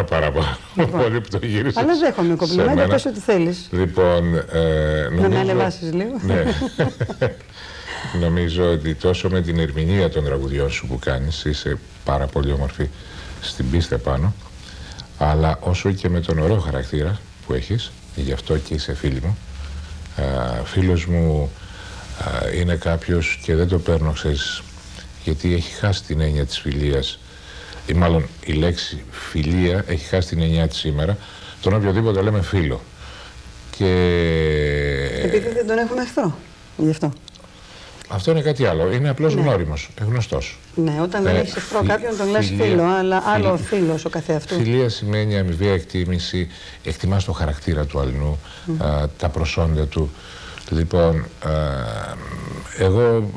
Παραπάνω. Πολύ που το γύρισες. Αλλά δέχομαι κομπλιμέντα, πες ό,τι θέλεις. Λοιπόν, να με ανεβάσεις λίγο. Ναι. Νομίζω ότι τόσο με την ερμηνεία των τραγουδιών σου που κάνεις, είσαι πάρα πολύ όμορφη στην πίστα πάνω, αλλά όσο και με τον ωραίο χαρακτήρα που έχεις, γι' αυτό και είσαι φίλη μου. Φίλος μου είναι κάποιος, και δεν το παίρνω, ξέρεις, γιατί έχει χάσει την έννοια της φιλίας, ή μάλλον η λέξη φιλία έχει χάσει την έννοια της σήμερα, τον οποιοδήποτε λέμε φίλο. Και... επειδή δεν τον έχουμε εχθρό, γι' αυτό. Αυτό είναι κάτι άλλο. Είναι απλώς γνώριμος, γνωστός. Ναι, όταν δεν έχεις εχθρό κάποιον τον λες φίλο, αλλά άλλο φίλος ο καθεαυτού. Φιλία σημαίνει αμοιβαία εκτίμηση, εκτιμάς το χαρακτήρα του αλληνού, τα προσόντα του. Λοιπόν, εγώ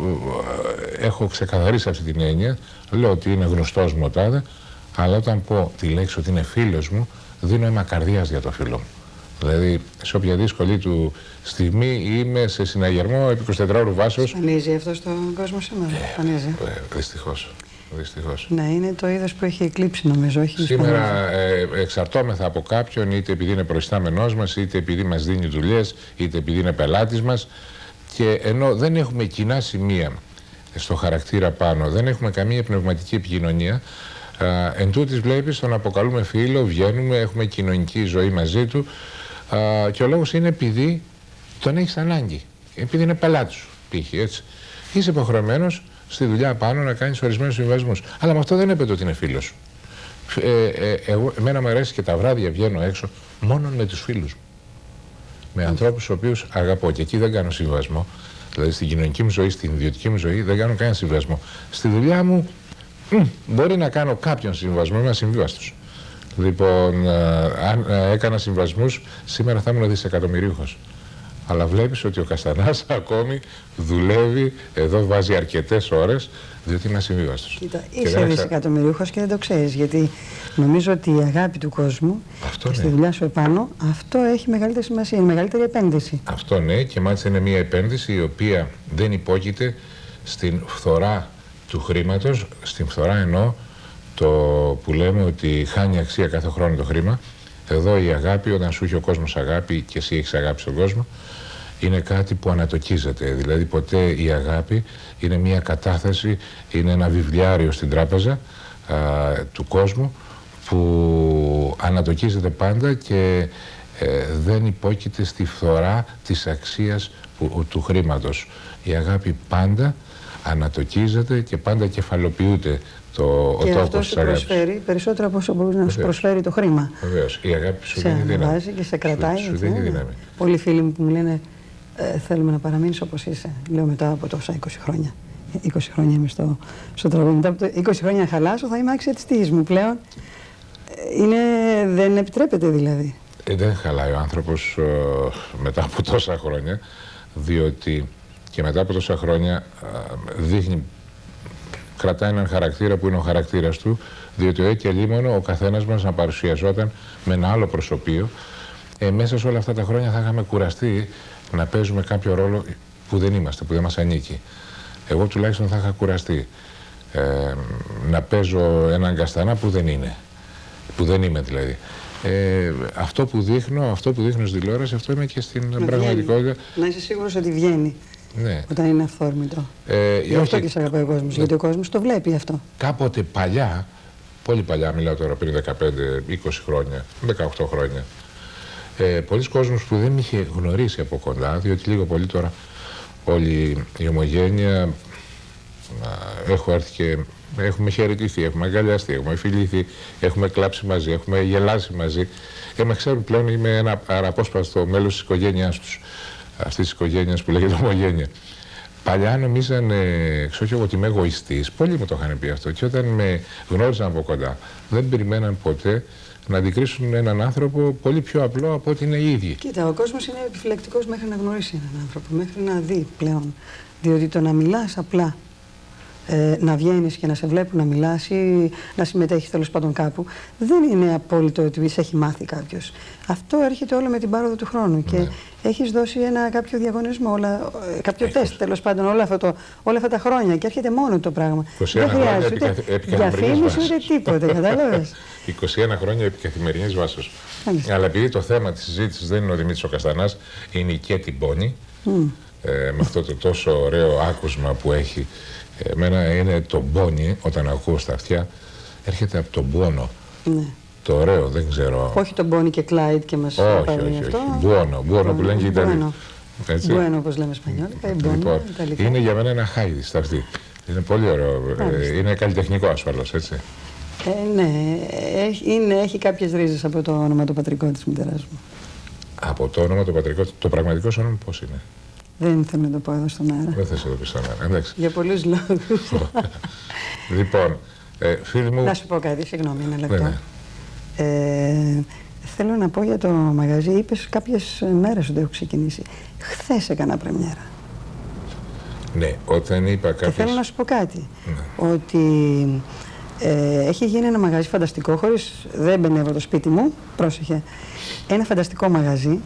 έχω ξεκαθαρίσει αυτή την έννοια, λέω ότι είναι γνωστός μου ο τάδε, αλλά όταν πω τη λέξη ότι είναι φίλος μου, δίνω αίμα καρδιάς για το φίλο μου. Δηλαδή, σε όποια δύσκολη του στιγμή είμαι σε συναγερμό επί 24 ώρου βάσεως. Σπανίζει αυτό στον κόσμο σήμερα. Δυστυχώς. Δυστυχώς. Ναι, είναι το είδος που έχει εκλείψει, νομίζω. Σήμερα εξαρτώμεθα από κάποιον, είτε επειδή είναι προϊστάμενός μας, είτε επειδή μας δίνει δουλειές, είτε επειδή είναι πελάτης μας. Και ενώ δεν έχουμε κοινά σημεία στο χαρακτήρα πάνω, δεν έχουμε καμία πνευματική επικοινωνία, εν τούτης βλέπεις τον αποκαλούμε φίλο, βγαίνουμε, έχουμε κοινωνική ζωή μαζί του, και ο λόγος είναι επειδή τον έχεις ανάγκη, επειδή είναι πελάτης σου, π.χ. έτσι. Είσαι υποχρεωμένος στη δουλειά πάνω να κάνεις ορισμένους συμβασμούς. Αλλά με αυτό δεν έπεται ότι είναι φίλος σου. Εμένα μου αρέσει και τα βράδια βγαίνω έξω μόνο με τους φίλους μου. Με ανθρώπους τους οποίους αγαπώ. Και εκεί δεν κάνω συμβασμό. Δηλαδή στην κοινωνική μου ζωή, στην ιδιωτική μου ζωή δεν κάνω κανένα συμβασμό. Στη δουλειά μου μπορεί να κάνω κάποιον συμβασμό, είμαι ασυμβίβαστος. Λοιπόν, αν έκανα συμβασμούς, σήμερα θα ήμουν δισεκατομμυρίουχος. Αλλά βλέπεις ότι ο Καστανάς ακόμη δουλεύει, εδώ βάζει αρκετές ώρες, διότι είναι ασυμβίβαστος. Κοίτα, είσαι δισεκατομμυρίουχος και δεν το ξέρεις, γιατί νομίζω ότι η αγάπη του κόσμου αυτό, στη δουλειά σου επάνω, αυτό έχει μεγαλύτερη σημασία, είναι μεγαλύτερη επένδυση. Αυτό ναι, και μάλιστα είναι μια επένδυση η οποία δεν υπόκειται στην φθορά του χρήματος, στην φθορά εννοώ το που λέμε ότι χάνει αξία κάθε χρόνο το χρήμα. Εδώ η αγάπη, όταν σου έχει ο κόσμος αγάπη και εσύ έχεις αγάπη στον κόσμο, είναι κάτι που ανατοκίζεται. Δηλαδή ποτέ η αγάπη είναι μια κατάθεση, είναι ένα βιβλιάριο στην τράπεζα του κόσμου που ανατοκίζεται πάντα και δεν υπόκειται στη φθορά της αξίας του χρήματος. Η αγάπη πάντα ανατοκίζεται και πάντα κεφαλοποιούνται και αυτό σου προσφέρει περισσότερο από όσο μπορεί να σου προσφέρει το χρήμα. Βεβαίως. Η αγάπη σου δίνει δύναμη. Και σε κρατάει. Σου δίνει δύναμη. Πολλοί φίλοι μου που μου λένε θέλουμε να παραμείνεις όπως είσαι. Λέω μετά από τόσα 20 χρόνια. 20 χρόνια είμαι στο τραγούδι. Μετά από 20 χρόνια χαλάσω, θα είμαι άξια της τύχης μου πλέον. Δεν επιτρέπεται δηλαδή. Δεν χαλάει ο άνθρωπος μετά από τόσα χρόνια, διότι και μετά από τόσα χρόνια δείχνει. Κρατάει έναν χαρακτήρα που είναι ο χαρακτήρας του, διότι και λίμωνο ο καθένας μας να παρουσιαζόταν με ένα άλλο προσωπείο. Μέσα σε όλα αυτά τα χρόνια θα είχαμε κουραστεί να παίζουμε κάποιο ρόλο που δεν είμαστε, που δεν μας ανήκει. Εγώ τουλάχιστον θα είχα κουραστεί να παίζω έναν Καστανά που δεν είναι. Που δεν είμαι δηλαδή. Αυτό που δείχνω στη τηλεόραση, αυτό είμαι και στην πραγματικότητα. Να είσαι σίγουρος ότι βγαίνει. Ναι. Όταν είναι αυθόρμητο. Γι' αυτό και σε αγαπάει ο κόσμος, γιατί ο κόσμος το βλέπει αυτό. Κάποτε παλιά, πολύ παλιά, μιλάω τώρα πριν 15-20 χρόνια, 18 χρόνια, πολλοί κόσμος που δεν είχε γνωρίσει από κοντά, διότι λίγο πολύ τώρα όλη η ομογένεια έχω έρθει και έχουμε χαιρετηθεί, έχουμε αγκαλιαστεί, έχουμε φιληθεί, έχουμε κλάψει μαζί, έχουμε γελάσει μαζί. Με ξέρουν πλέον, είμαι ένα αναπόσπαστο μέλος της οικογένειάς τους. Αυτή τη οικογένεια που λέγεται ομογένεια. Παλιά νομίζαν, ξέρω εγώ, ότι είμαι εγωιστής. Πολλοί μου το είχαν πει αυτό. Και όταν με γνώριζαν από κοντά, δεν περιμέναν ποτέ να αντικρίσουν έναν άνθρωπο πολύ πιο απλό από ότι είναι οι ίδιοι. Κοίτα, ο κόσμος είναι επιφυλακτικός μέχρι να γνωρίσει έναν άνθρωπο, μέχρι να δει πλέον. Διότι το να μιλάς απλά να βγαίνεις και να σε βλέπουν να μιλάς ή να συμμετέχεις τέλος πάντων κάπου, δεν είναι απόλυτο ότι σε έχει μάθει κάποιος. Αυτό έρχεται όλο με την πάροδο του χρόνου και έχεις δώσει κάποιο διαγωνισμό, κάποιο τεστ τέλος πάντων όλα αυτά τα χρόνια και έρχεται μόνο το πράγμα. Δεν χρειάζεται ούτε διαφήμιση ούτε τίποτε, κατάλαβες. 21 χρόνια επί καθημερινής βάσης. Αλλά επειδή το θέμα της συζήτησης δεν είναι ο Δημήτρης ο Καστανάς, είναι η Κέτι Μπόνι, με αυτό το τόσο ωραίο άκουσμα που έχει. Εμένα είναι το μπόνι, όταν ακούω στα αυτιά, έρχεται από τον πόνο. Ναι. Το ωραίο, δεν ξέρω. Όχι τον Μπόνι και Κλάιντ και μας όχι, αυτό. Μπόνο που λένε και οι Ιταλοί. Μπόνο, όπως λέμε σπανιόλικα. Λοιπόν, είναι για μένα ένα χάιδι στα αυτή. Είναι πολύ ωραίο. Είναι καλλιτεχνικό ασφαλώς, έτσι. Ναι, έχει κάποιες ρίζες από το ονοματοπατρικό της μητέρας μου. Από το ονοματοπατρικό, το πραγματικό σου όνομα πώς είναι? Δεν θέλω να το πω εδώ στον αέρα. Δεν θες να το πεις στον αέρα, εντάξει. Για πολλούς λόγους. Λοιπόν, φίλοι μου... Να σου πω κάτι, συγγνώμη, ένα λεπτό. Θέλω να πω για το μαγαζί, είπες κάποιες μέρες ότι έχω ξεκινήσει. Χθες έκανα πρεμιέρα. Ναι, όταν είπα κάποιες... Και θέλω να σου πω κάτι, ότι έχει γίνει ένα μαγαζί φανταστικό, δεν μπαινεύω το σπίτι μου, πρόσεχε, ένα φανταστικό μαγαζί,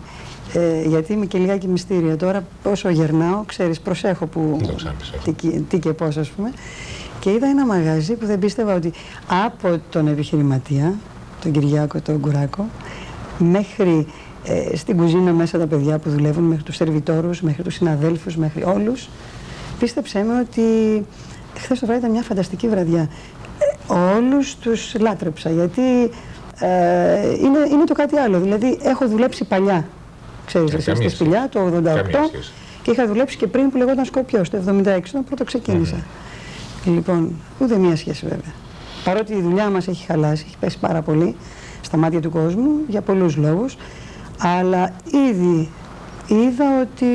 γιατί είμαι και λιγάκι μυστήρια τώρα, όσο γερνάω, ξέρεις, προσέχω που, τι και πώς, ας πούμε, και είδα ένα μαγαζί που δεν πίστευα ότι από τον επιχειρηματία, τον Κυριάκο, τον Κουράκο, μέχρι στην κουζίνα μέσα τα παιδιά που δουλεύουν, μέχρι τους σερβιτόρους, μέχρι τους συναδέλφους, μέχρι όλους, πίστεψέ με ότι χθες το βράδυ ήταν μια φανταστική βραδιά. Όλους τους λάτρεψα, γιατί είναι το κάτι άλλο. Δηλαδή, έχω δουλέψει παλιά, ξέρεις, εσύ στη Σπηλιά, το 88, και είχα δουλέψει και πριν που λεγόταν Σκοπιός, το 76, όταν πρώτο ξεκίνησα. Λοιπόν, ούτε μία σχέση βέβαια. Παρότι η δουλειά μας έχει χαλάσει, έχει πέσει πάρα πολύ στα μάτια του κόσμου, για πολλούς λόγους, αλλά ήδη είδα ότι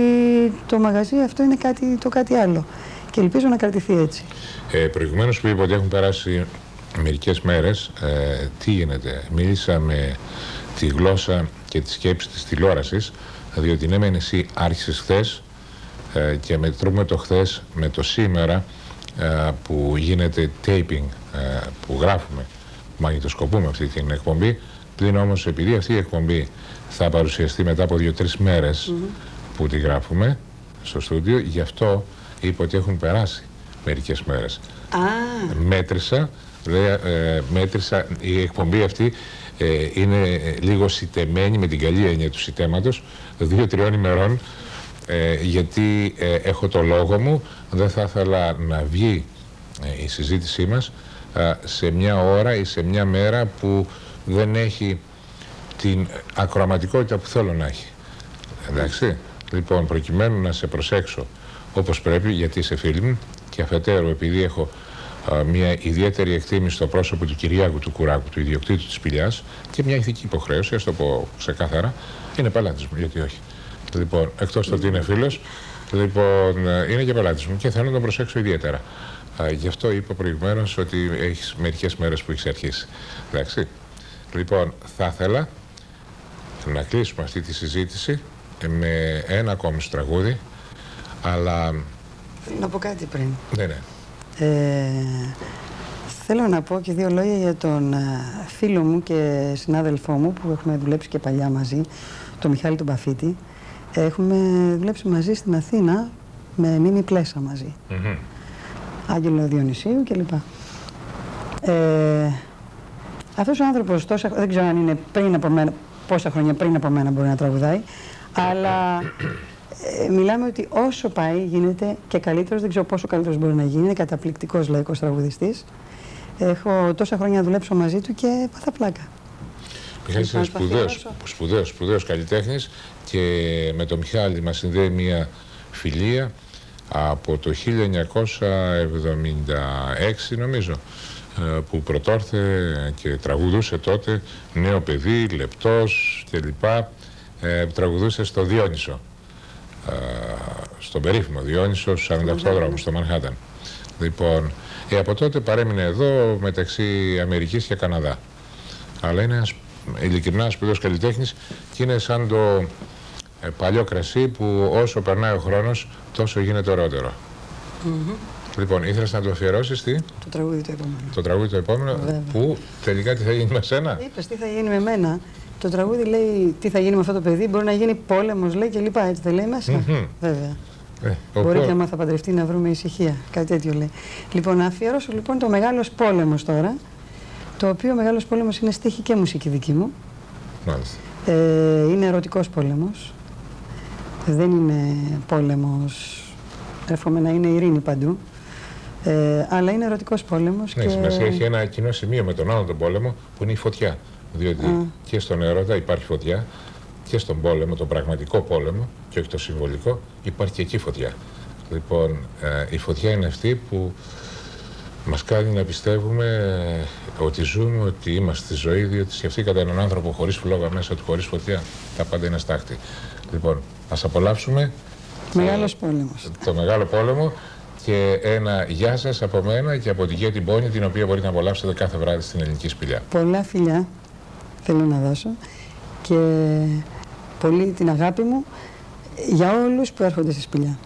το μαγαζί αυτό είναι κάτι άλλο και ελπίζω να κρατηθεί έτσι. Προηγουμένως που είπα ότι έχουν περάσει μερικές μέρες, τι γίνεται? Μίλησα με τη γλώσσα και τη σκέψη της τηλεόρασης, διότι ναι μεν εσύ άρχισες χθες και μετρούμε το χθες με το σήμερα που γίνεται taping, που γράφουμε, μαγνητοσκοπούμε αυτή την εκπομπή. Πλην όμως επειδή αυτή η εκπομπή θα παρουσιαστεί μετά από 2-3 μέρες που τη γράφουμε στο στούντιο, γι' αυτό είπα ότι έχουν περάσει μερικές μέρες. Μέτρησα, η εκπομπή αυτή είναι λίγο σιτεμένη, με την καλή έννοια του σιτέματος, 2-3 ημερών, γιατί έχω το λόγο μου. Δεν θα ήθελα να βγει η συζήτησή μας σε μια ώρα ή σε μια μέρα που δεν έχει την ακροαματικότητα που θέλω να έχει. Εντάξει. Λοιπόν, προκειμένου να σε προσέξω όπως πρέπει, γιατί είσαι φίλη μου, και αφετέρου επειδή έχω μια ιδιαίτερη εκτίμηση στο πρόσωπο του Κυριάκου του Κουράκου, του ιδιοκτήτου της Σπηλιάς, και μια ηθική υποχρέωση, ας το πω ξεκάθαρα, είναι πελάτης μου, γιατί όχι. Λοιπόν, εκτός το ότι είναι φίλος, λοιπόν, είναι και πελάτης μου και θέλω να τον προσέξω ιδιαίτερα. Γι' αυτό είπα προηγουμένως ότι έχεις μερικές μέρες που έχεις αρχίσει. Εντάξει. Λοιπόν, θα ήθελα να κλείσουμε αυτή τη συζήτηση με ένα ακόμη τραγούδι, αλλά... Θέλω να πω κάτι πριν. Ναι. Θέλω να πω και 2 λόγια για τον φίλο μου και συνάδελφό μου που έχουμε δουλέψει και παλιά μαζί, τον Μιχάλη τον Παφίτη. Έχουμε δουλέψει μαζί στην Αθήνα με Μίμη Πλέσα μαζί. Άγγελο Διονυσίου κλπ. Αυτός ο άνθρωπος δεν ξέρω αν είναι πριν από μένα, πόσα χρόνια πριν από μένα μπορεί να τραγουδάει, αλλά μιλάμε ότι όσο πάει γίνεται και καλύτερος, δεν ξέρω πόσο καλύτερος μπορεί να γίνει, είναι καταπληκτικός λαϊκός τραγουδιστής. Έχω τόσα χρόνια να δουλέψω μαζί του και πάθα πλάκα. Μιχάλης είναι σπουδαίος καλλιτέχνης και με τον Μιχάλη μας συνδέει μια φιλία από το 1976 νομίζω, που πρωτόρθε και τραγουδούσε τότε, νέο παιδί, λεπτός κλπ. Τραγουδούσε στο Διόνυσο, στον περίφημο Διόνυσο, στους 48 δρόμους, στο Μανχάταν. Λοιπόν, από τότε παρέμεινε εδώ μεταξύ Αμερικής και Καναδά. Αλλά είναι ένας ειλικρινά σπουδαίος καλλιτέχνης και είναι σαν το παλιό κρασί που όσο περνάει ο χρόνος τόσο γίνεται ωραιότερο. Λοιπόν, ήθελες να το αφιερώσεις τι? Το τραγούδι το επόμενο. Το τραγούδι το επόμενο, Βέβαια. που τελικά τι θα γίνει με σένα? Είπες τι θα γίνει με μένα. Το τραγούδι λέει τι θα γίνει με αυτό το παιδί, μπορεί να γίνει πόλεμος, λέει και λοιπά, έτσι δεν λέει μέσα. Βέβαια. Μπορεί και άμα θα παντρευτεί να βρούμε ησυχία, κάτι τέτοιο λέει. Λοιπόν, να αφιερώσω λοιπόν το Μεγάλος Πόλεμος τώρα, το οποίο ο Μεγάλος Πόλεμος είναι στίχη και μουσική δική μου. Μάλιστα. Είναι ερωτικός πόλεμος. Δεν είναι πόλεμος, εύχομαι να είναι ειρήνη παντού. Αλλά είναι ερωτικός πόλεμος. Ναι, και... σημασία έχει ένα κοινό σημείο με τον άλλον τον πόλεμο που είναι η φωτιά. Διότι και στον έρωτα υπάρχει φωτιά και στον πόλεμο, τον πραγματικό πόλεμο και όχι το συμβολικό, υπάρχει και εκεί φωτιά. Λοιπόν, η φωτιά είναι αυτή που μας κάνει να πιστεύουμε ότι ζούμε, ότι είμαστε στη ζωή, διότι σκεφτήκατε έναν άνθρωπο χωρίς φλόγα μέσα του, χωρίς φωτιά, τα πάντα είναι στάχτη. Λοιπόν, ας απολαύσουμε Μεγάλος Πόλεμος. το Μεγάλο Πόλεμο και ένα γεια σας από μένα και από την Γέτη Μπόνη, την οποία μπορείτε να απολαύσετε κάθε βράδυ στην Ελληνική Σπηλιά. Πολλά φιλιά θέλω να δώσω και πολύ την αγάπη μου για όλους που έρχονται στη Σπηλιά.